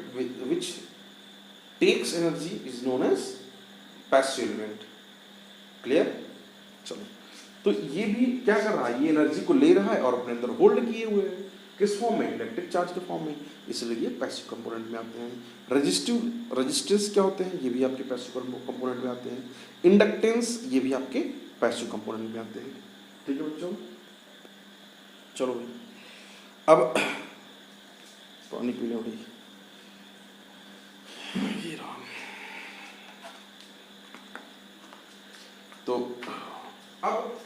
which takes energy is known as passive element. Clear? चलो, तो ये भी क्या कर रहा है, ये एनर्जी को ले रहा है और अपने अंदर होल्ड किए हुए है, किस फॉर्म में, इलेक्ट्रिक चार्ज के फॉर्म में, इसलिए ये पैसिव कंपोनेंट में आते हैं। रेजिस्टेंस क्या होते हैं, ये भी आपके पैसिव कंपोनेंट में आते हैं। इंडक्टेंस, ये भी आपके पैसिव कंपोनेंट में आते हैं। ठीक है बच्चों, चलो भाई, अब पानी पी लो भाई, ये रहा। तो अब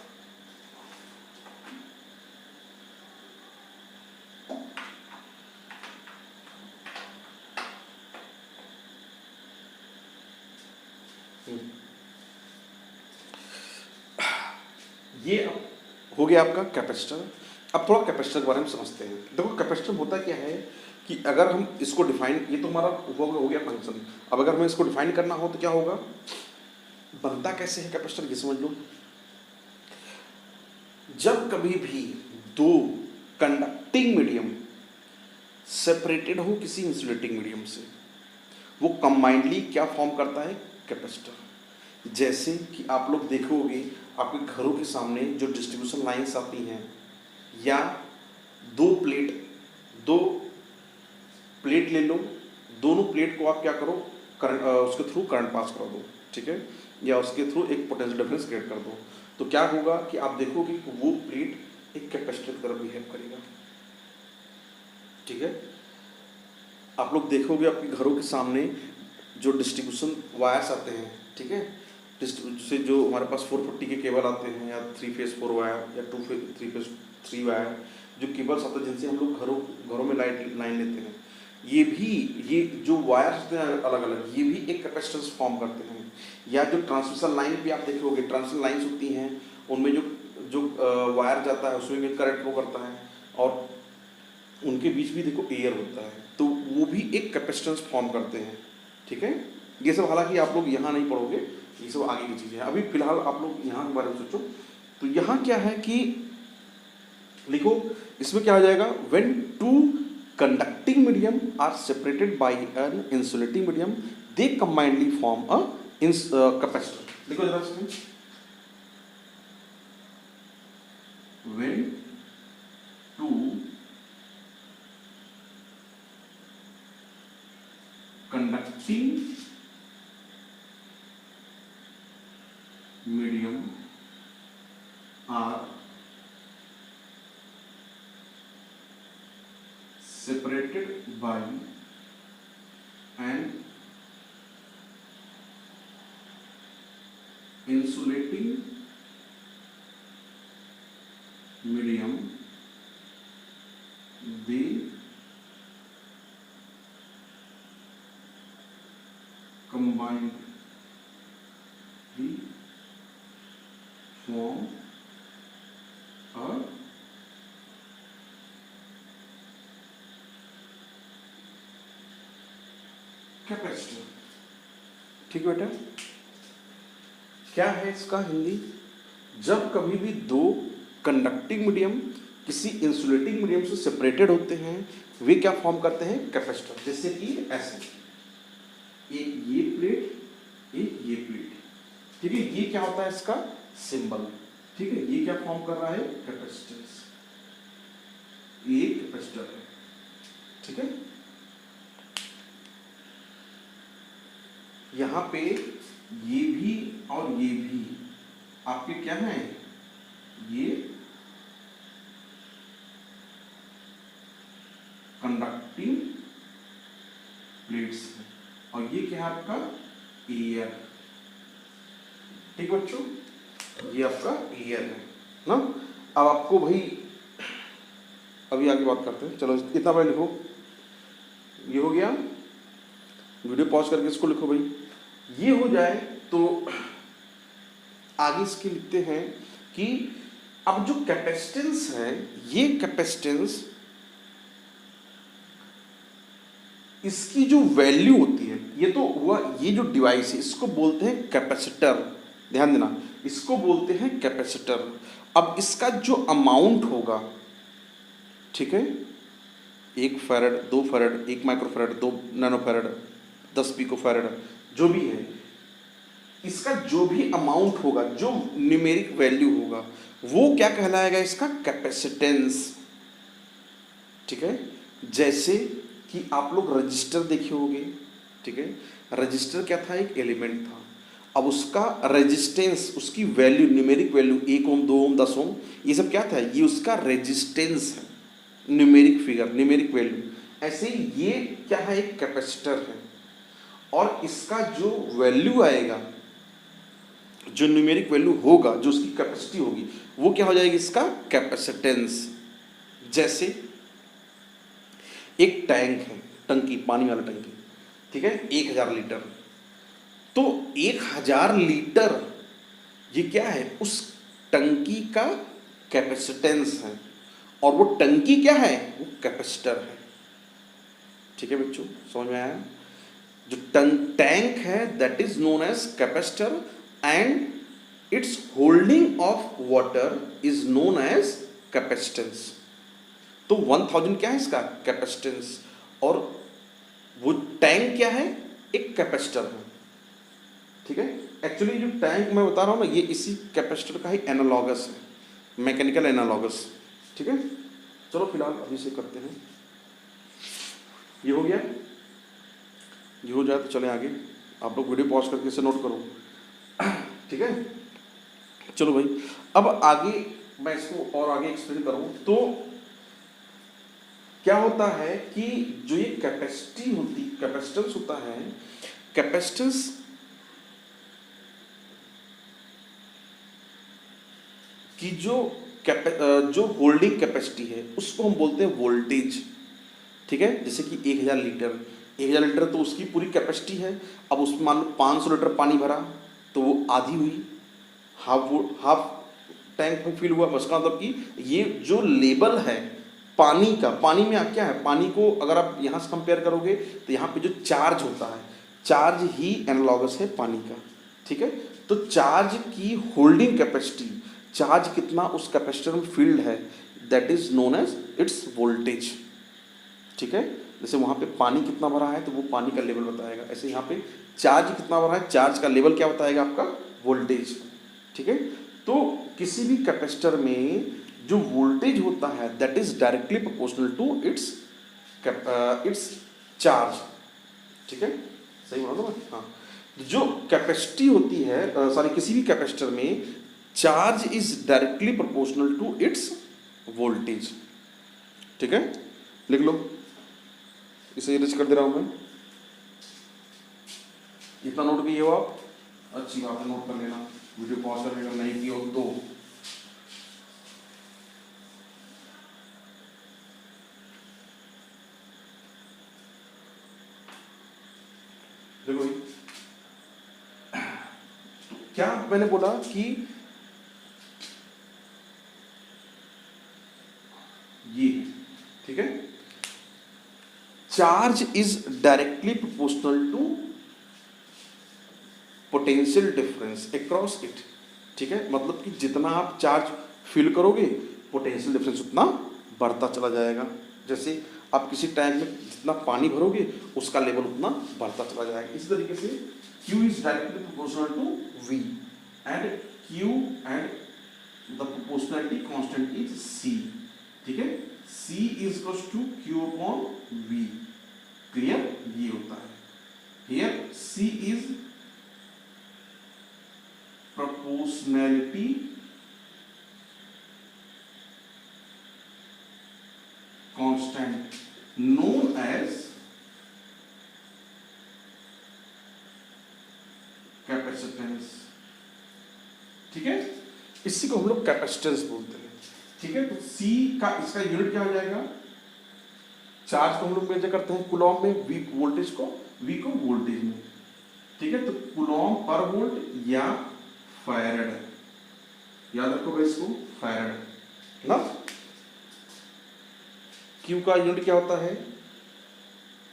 ये हो गया आपका कैपेसिटर। अब थोड़ा कैपेसिटर के बारे में समझते हैं। देखो कैपेसिटर होता क्या है कि अगर हम इसको डिफाइन, ये तो हमारा हो गया फंक्शन। अब अगर हमें इसको डिफाइन करना हो तो क्या होगा, बनता कैसे है कैपेसिटर, ये समझ लो। जब कभी भी दो कंडक्टिंग मीडियम सेपरेटेड हो किसी इंसुलेटिंग मीडियम से, वो कंबाइंडली क्या फॉर्म करता है, कैपेसिटर। जैसे कि आप लोग देखोगे आपके घरों के सामने जो डिस्ट्रीब्यूशन लाइंस आती हैं, या दो प्लेट ले लो, दोनों प्लेट को आप क्या करो, करंट उसके थ्रू करंट पास कर दो, ठीक है, या उसके थ्रू एक पोटेंशियल डिफरेंस क्रिएट कर दो, तो क्या होगा कि आप देखोगे कि वो प्लेट एक कैपेसिटर की तरफ बिहेव करेगा, ठीक है। आप लोग देखोगे आपके घरों के सामने जो डिस्ट्रीब्यूशन वायर्स आते हैं, ठीक है, से जो हमारे पास 440 के केबल आते हैं, या 3 फेज 4 वायर, या 2 फेज 3 फेज 3 वायर, जो केबल्स आते हैं जिनसे हम लोग घरों में लाइन लेते हैं, ये जो वायर्स होते हैं अलग अलग, ये भी एक कैपेसिटेंस फॉर्म करते हैं। या जो ट्रांसमिशन लाइन भी आप देखोगे, ट्रांसमिशन लाइन्स होती हैं, उनमें जो वायर जाता है उसमें भी करंट फ्लो करता है, और उनके बीच भी देखो एयर होता है, तो वो भी एक कैपेसिटेंस फॉर्म करते हैं, ठीक है। ये सब हालांकि आप लोग यहाँ नहीं पढ़ोगे, ये सब आगे की चीज़ें हैं। अभी फिलहाल आप लोग यहाँ के बारे में सोचो। तो यहाँ क्या है कि लिखो, इसमें क्या आ जाएगा, when two conducting medium are separated by an insulating medium they combinedly form a capacitor. लिखो जरा इसमें, when two conducting medium are separated by an insulating medium, they combine the form or capacitor. ठीक है बेटा, क्या है इसका हिंदी, जब कभी भी दो कंडक्टिंग मीडियम किसी इंसुलेटिंग मीडियम से सेपरेटेड होते हैं, वे क्या फॉर्म करते हैं, कैपेसिटर। जैसे कि ऐसे, एक ये प्लेट, एक ये प्लेट, ठीक है, ये क्या होता है इसका सिंबल, ठीक है, ये क्या फॉर्म कर रहा है, कैपेसिटेंस, ये कैपेसिटर है, ठीक है। यहां पे ये भी और ये भी आपके क्या है, ये कंडक्टिंग प्लेट्स है, और ये क्या है आपका एयर, ठीक बच्चों, ये आपका एयर है ना। अब आपको भाई अभी आगे बात करते हैं, चलो इतना पहले लिखो, ये हो गया, वीडियो पॉज करके इसको लिखो भाई। ये हो जाए तो आगे इसके लिखते हैं कि अब जो कैपेसिटेंस है, ये कैपेसिटेंस इसकी जो वैल्यू होती है, ये तो हुआ, ये जो डिवाइस है इसको बोलते हैं कैपेसिटर, ध्यान देना, इसको बोलते हैं कैपेसिटर। अब इसका जो अमाउंट होगा, ठीक है, 1 फैरड, 2 फैरड, 1 माइक्रोफैरड, 2 नैनोफैरड, 10 पिकोफैरड, जो भी है, इसका जो भी अमाउंट होगा, जो न्यूमेरिक वैल्यू होगा, वो क्या कहलाएगा, इसका कैपेसिटेंस। ठीक है, जैसे कि आप लोग रजिस्टर देखे होंगे, ठीक है, रजिस्टर क्या था, एक एलिमेंट था। अब उसका रेजिस्टेंस, उसकी वैल्यू, न्यूमेरिक वैल्यू 1 ओम, 2 ओम, 10 ओम, ये सब क्या था, ये उसका रेजिस्टेंस है, न्यूमेरिक फिगर, न्यूमेरिक वैल्यू। ऐसे ही ये क्या है, एक कैपेसिटर है, और इसका जो वैल्यू आएगा, जो न्यूमेरिक वैल्यू होगा, जो उसकी कैपेसिटी होगी, वो क्या हो जाएगी, इसका कैपेसिटेंस। जैसे एक टैंक है, टंकी, पानी वाला टंकी, ठीक है, 1000 लीटर, तो 1000 लीटर ये क्या है, उस टंकी का कैपेसिटेंस है, और वो टंकी क्या है, वो कैपेसिटर है। ठीक है बच्चों, समझ में आया? जो टैंक है that is known as capacitor, and its holding of water is known as capacitance. तो 1000 क्या है इसका कैपेसिटेंस, और वो टैंक क्या है, एक कैपेसिटर है। ठीक है, एक्चुअली जो टैंक मैं बता रहा हूं ना, ये इसी कैपेसिटर का ही एनालॉगस है, मैकेनिकल एनालॉगस। ठीक है, चलो फिलहाल अभी से करते हैं। ये हो गया, ये हो जाए तो चले आगे। आप लोग वीडियो पॉज करके इसे नोट करो। ठीक है, चलो भाई, अब आगे मैं इसको और आगे एक्सप्लेन करूं तो क्या होता है कि जो ये कैपेसिटी होती, कैपेसिटेंस होता है, कैपेसिटेंस की जो होल्डिंग कैपेसिटी है उसको हम बोलते हैं वोल्टेज। ठीक है, जैसे कि 1000 लीटर, 1000 लीटर तो उसकी पूरी कैपेसिटी है। अब उसमें मान लो 500 लीटर पानी भरा तो वो आधी हुई, हाफ टैंक में फिल हुआ। उसका मतलब कि ये जो लेवल है पानी का, पानी में क्या है, पानी को अगर आप यहाँ से कंपेयर करोगे तो यहाँ पे जो चार्ज होता है, चार्ज ही एनालॉगस है पानी का। ठीक है, तो चार्ज की होल्डिंग कैपेसिटी, चार्ज कितना उस कैपेसिटर में फील्ड है, that is known as its voltage. ठीक है, जैसे वहाँ पे पानी कितना भरा है तो वो पानी का लेवल बताएगा, ऐसे यहाँ पे चार्ज कितना भरा है, चार्ज का लेवल क्या बताएगा, आपका वोल्टेज। ठीक है, तो किसी भी कैपेसिटर में जो वोल्टेज होता है that is directly proportional to its charge. ठीक है, सही बोला ना? हाँ, जो कैपेसिटी होती है, सॉरी, किसी भी कैपेसिटर में charge is directly proportional to its voltage. ठीक है, लिख लो, इसे इरेज कर दे रहा हूं मैं। इतना नोट किए हो आप, अच्छी बात है, नोट कर लेना, वीडियो पॉज करके अगर नहीं किया हो तो। देखो क्या मैंने बोला कि ये, ठीक है, charge is directly proportional to potential difference across it. ठीक है, मतलब कि जितना आप चार्ज फिल करोगे पोटेंशियल डिफरेंस उतना बढ़ता चला जाएगा। जैसे आप किसी टैंक में जितना पानी भरोगे उसका लेवल उतना बढ़ता चला जाएगा। इस तरीके से Q is directly proportional to V and Q and the proportionality constant is C। ठीक है, C is equal to Q upon V। Clear, ये होता है। Here C is proportionality constant known as capacitance। ठीक है, इसी को हम लोग कैपेसिटेंस बोलते हैं। ठीक है, तो C का इसका यूनिट क्या हो जाएगा, चार्ज को हम लोग मेजर करते हैं कूलॉम में, वी वोल्टेज को, वी को वोल्टेज में, ठीक है। तो कूलॉम पर वोल्ट या फैराड, याद रखोगे इसको, फैराड ना। क्यू का यूनिट क्या होता है,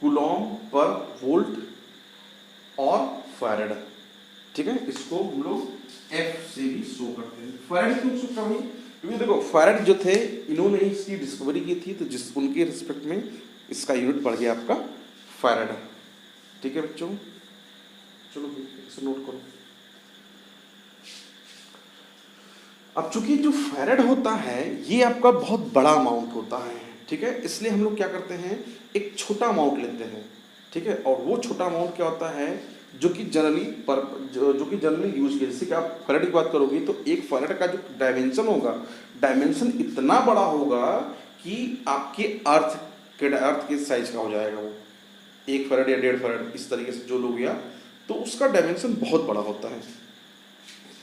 कूलॉम पर वोल्ट और फैराड, ठीक है। इसको हम लोग एफ से भी शो करते हैं। फैराड क्यों शो करते हैं, क्योंकि देखो फैराड जो थे इन्होंने इसकी डिस्कवरी की थी, तो जिस उनके रिस्पेक्ट में इसका यूनिट पड़ गया आपका फैराड, ठीक है बच्चों। चलो इसे नोट करो। अब चूंकि जो फैराड होता है ये आपका बहुत बड़ा अमाउंट होता है, ठीक है, इसलिए हम लोग क्या करते हैं, एक छोटा अमाउंट लेते हैं, ठीक है। और वो छोटा अमाउंट क्या होता है, जो कि जनरली यूज किया, जैसे कि आप फैराड की बात करोगे तो एक फैराड का जो डायमेंशन होगा, डायमेंशन इतना बड़ा होगा कि आपके अर्थ के साइज का हो जाएगा वो, 1 फैराड या 1.5 फैराड इस तरीके से जो लोग, या तो उसका डायमेंशन बहुत बड़ा होता है।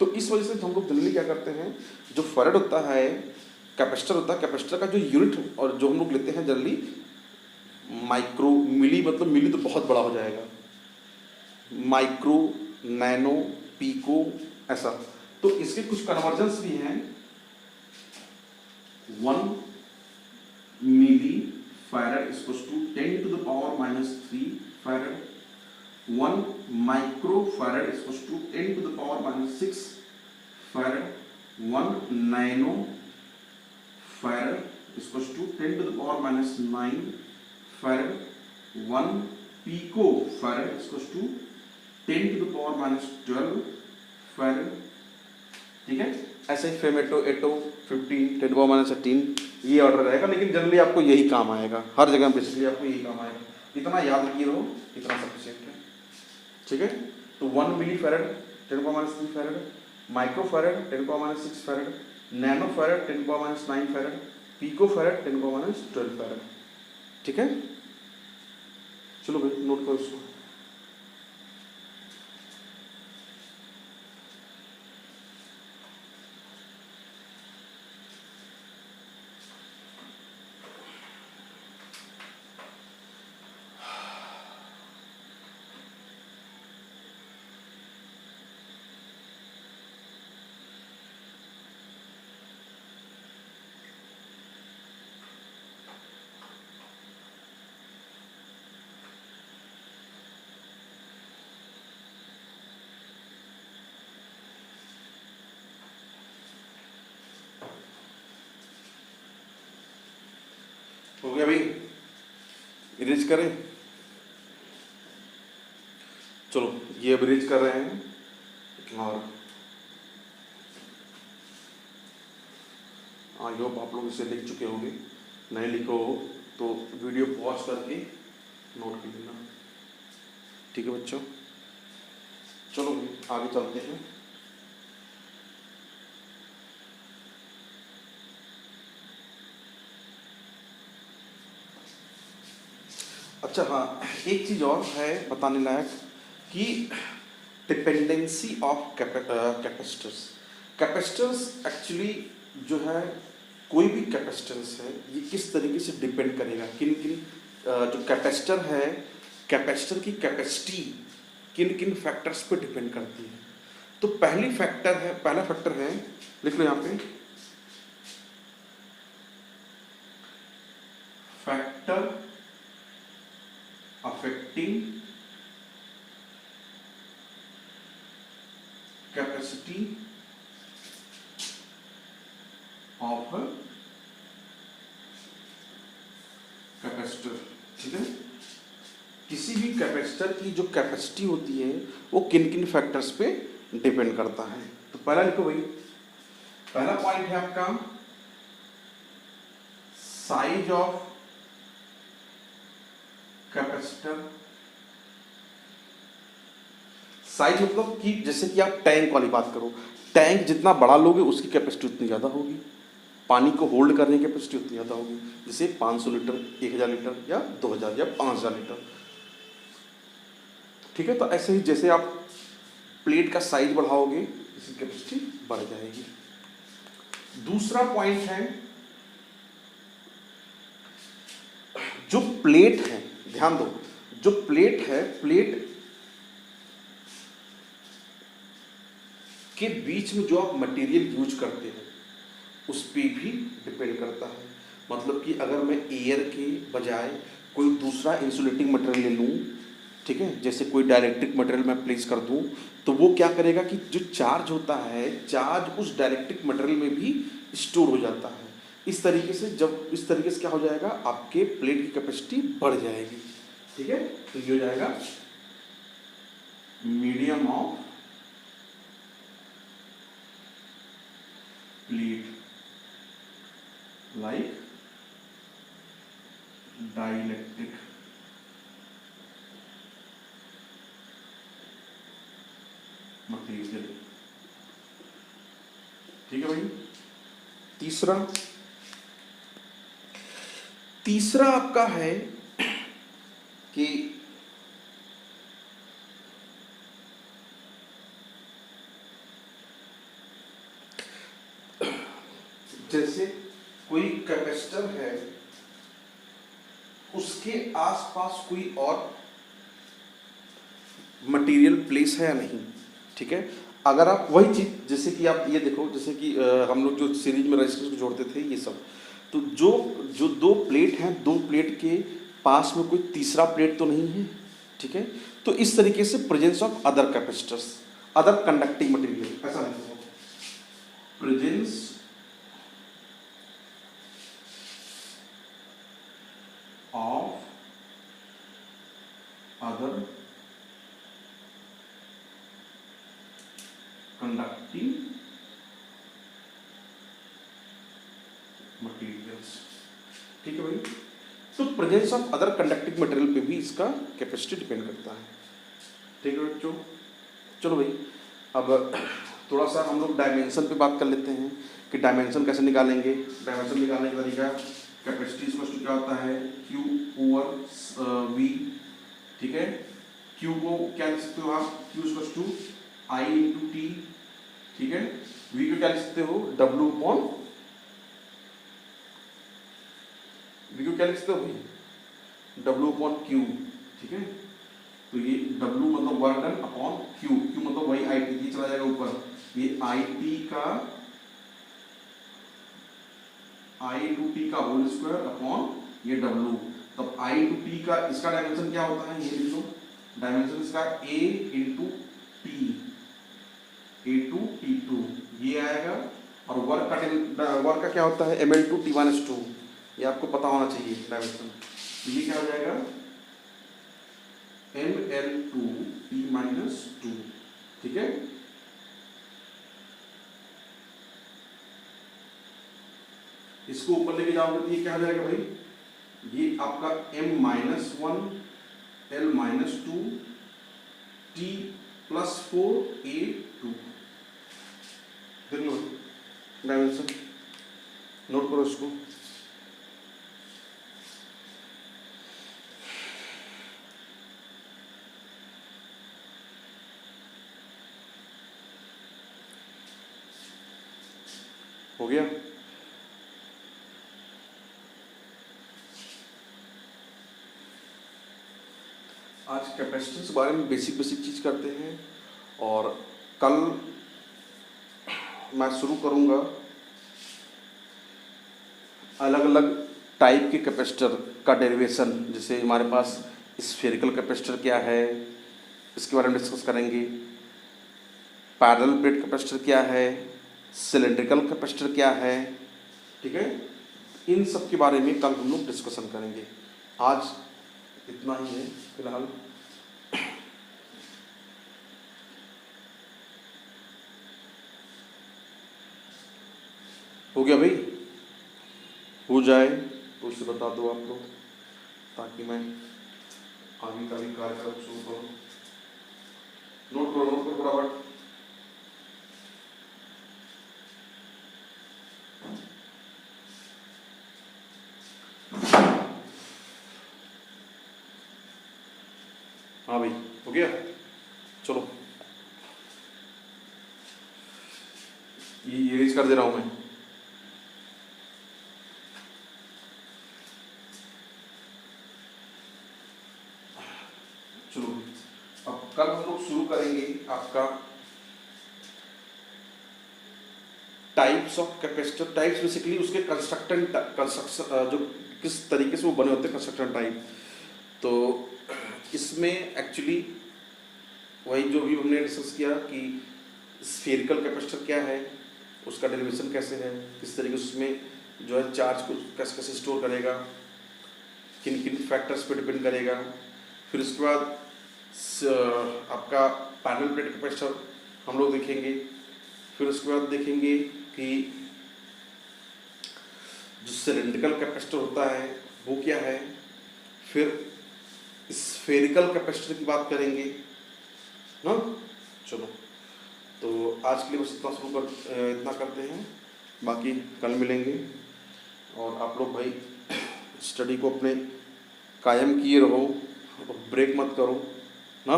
तो इस वजह से हम लोग जनरली क्या करते हैं, जो फैराड होता है, कैपेसिटर होता है, कैपेसिटर का जो यूनिट और जो हम लोग लेते हैं जनरली माइक्रो मिली, मतलब मिली तो बहुत बड़ा हो जाएगा, माइक्रो, नैनो, पीको, ऐसा। तो इसके कुछ कन्वर्जन्स भी हैं। 1 milli farad equals to 10⁻³ farad, 1 micro farad equals to 10⁻⁶ farad, 1 nano farad equals to 10⁻⁹ farad, 1 pico farad equals to 10⁻12 farad, ठीक है। ऐसे ही फेमेटो, एटो 15, 10⁻18 ये ऑर्डर रहेगा, लेकिन जनरली आपको यही काम आएगा, हर जगह बेसिकली आपको यही काम आएगा। इतना याद किए रहो, इतना सफिशिएंट है, ठीक है। तो 1 milli farad 10⁻³ farad, micro farad 10⁻6 farad, nano farad 10⁻9 farad, pico farad 10⁻12 farad, ठीक है। चलो भाई नोट करो इसको। हो गया भाई, इरेज करें। चलो ये अब इरेज कर रहे हैं, और आई होप आप लोग इसे लिख चुके होंगे, नहीं लिखो हो तो वीडियो पॉज करके नोट कर लेना, ठीक है बच्चों। चलो आगे चलते हैं। अच्छा हाँ, एक चीज़ और है बताने लायक कि dependency of capacitors. Capacitors actually जो है, कोई भी कैपेसिटेंस है ये किस तरीके से डिपेंड करेगा, किन किन जो कैपेसिटर है, कैपेसिटर की कैपेसिटी किन किन फैक्टर्स पे डिपेंड करती है। तो पहला फैक्टर है, लिख लो यहाँ पे, factor affecting capacity of capacitor, ठीक है। किसी भी कैपेसिटर की जो कैपेसिटी होती है वो किन किन फैक्टर्स पे डिपेंड करता है। तो पहला लिखो भाई, पहला पॉइंट है आपका साइज ऑफ कैपेसिटर। साइज मतलब कि जैसे कि आप टैंक वाली बात करो, टैंक जितना बड़ा लोगे उसकी कैपेसिटी उतनी ज़्यादा होगी, पानी को होल्ड करने की कैपेसिटी उतनी ज़्यादा होगी, जैसे 500 लीटर, 1000 लीटर या 2000 या 5000 लीटर, ठीक है। तो ऐसे ही जैसे आप प्लेट का साइज बढ़ाओगे इसकी कैपेसिटी बढ़ जाएगी। दूसरा पॉइंट है जो प्लेट है, ध्यान दो, जो प्लेट है, प्लेट के बीच में जो आप मटेरियल यूज करते हो उस पर भी डिपेंड करता है। मतलब कि अगर मैं एयर के बजाय कोई दूसरा इंसुलेटिंग मटेरियल ले लूँ, ठीक है, जैसे कोई डाइलेक्ट्रिक मटेरियल मैं प्लेस कर दूँ, तो वो क्या करेगा कि जो चार्ज होता है, चार्ज उस डाइलेक्ट्रिक मटेरियल में भी स्टोर हो जाता है। इस तरीके से क्या हो जाएगा, आपके प्लेट की कैपेसिटी बढ़ जाएगी। ठीक है, तो ये हो जाएगा medium of plate like dielectric material. ठीक है भाई। तीसरा आपका है कि जैसे कोई कैपेसिटर है, उसके आसपास कोई और मटेरियल प्लेस है या नहीं। ठीक है, अगर आप वही चीज, जैसे कि आप ये देखो, जैसे कि हम लोग जो सीरीज में रेजिस्टेंस को जोड़ते थे ये सब, तो जो दो प्लेट हैं, दो प्लेट के पास में कोई तीसरा प्लेट तो नहीं है। ठीक है, तो इस तरीके से presence of other capacitors, other conducting material, ऐसा लिखो, presence of other conducting materials. ठीक है भाई, तो presence of other conducting material पे भी इसका कैपेसिटी डिपेंड करता है। ठीक है बच्चों, चलो भाई, अब थोड़ा सा हम लोग डायमेंशन पे बात कर लेते हैं कि डायमेंशन कैसे निकालेंगे। डायमेंशन निकालने का तरीका, कैपेसिटी इक्वल क्या होता है, Q ओवर V। ठीक है, Q को क्या लिख सकते हो आप, Q equal to I into T। ठीक है, V को क्या लिख सकते हो, W अपॉन, V को क्या लिख सकते हो भाई, W अपॉन Q। ठीक है, तो ये W मतलब work done upon Q, Q मतलब वही IT, ये चला जाएगा ऊपर, ये IT का I टू T का होल स्क्वायर अपॉन ये W। तब I टू T का इसका डायमेंशन क्या होता है, ये लिख लो, डायमेंशन इसका A into T, A to T2 ये आएगा। और वर्क का क्या होता है, ML टू T-2, ये आपको पता होना चाहिए डायमेंशन। ये क्या हो जाएगा, ML टू T-2। ठीक है, इसको ऊपर लेके जाओगे तो ये क्या हो जाएगा भाई, ये आपका M-1 L-2 T+4 A2। देख लो डायमेंशन, नोट करो इसको। हो गया, आज कैपेसिटेंस के बारे में बेसिक चीज करते हैं, और कल मैं शुरू करूंगा अलग अलग टाइप के कैपेसिटर का डेरिवेशन। जैसे हमारे पास स्फेरिकल कैपेसिटर क्या है, इसके बारे में डिस्कस करेंगे। पैरेलल प्लेट कैपेसिटर क्या है, सिलेंड्रिकल कैपेसिटर क्या है। ठीक है, इन सब के बारे में कल हम लोग डिस्कशन करेंगे। आज इतना ही है फिलहाल। हो गया भाई, हो जाए तो उसे बता दो आप लोग, ताकि मैं आगे का भी कार्यक्रम शुरू करूँ। नोट करो फटाफट। हाँ भाई, हो गया, चलो ये इरेज कर दे रहा हूँ मैं। शुरू करेंगे आपका types of capacitor. Types basically उसके कंस्ट्रक्शन जो किस तरीके से वो बने होते हैं, कंस्ट्रक्शन टाइप। तो इसमें एक्चुअली वही जो भी हमने डिस्कस किया कि स्फेरिकल कैपेसिटर क्या है, उसका डेरिवेशन कैसे है, किस तरीके से उसमें जो है चार्ज को कैसे कैसे स्टोर करेगा, किन किन फैक्टर्स पे डिपेंड करेगा। फिर उसके बाद आपका पैरेलल प्लेट कैपेसिटर हम लोग देखेंगे। फिर उसके बाद देखेंगे कि जो सिलेंड्रिकल कैपेसिटर होता है वो क्या है। फिर स्फेरिकल कैपेसिटर की बात करेंगे ना। चलो, तो आज के लिए बस इतना करते हैं, बाकी कल मिलेंगे। और आप लोग भाई स्टडी को अपने कायम किए रहो, ब्रेक मत करो ना।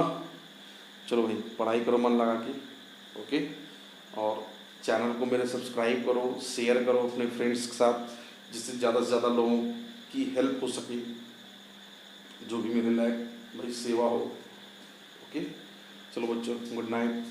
चलो भाई, पढ़ाई करो मन लगा के। ओके, और चैनल को मेरे सब्सक्राइब करो, शेयर करो अपने फ्रेंड्स के साथ, जिससे ज़्यादा से ज़्यादा लोगों की हेल्प हो सके, जो भी मेरे लायक भाई सेवा हो। ओके, चलो बच्चों, गुड नाइट।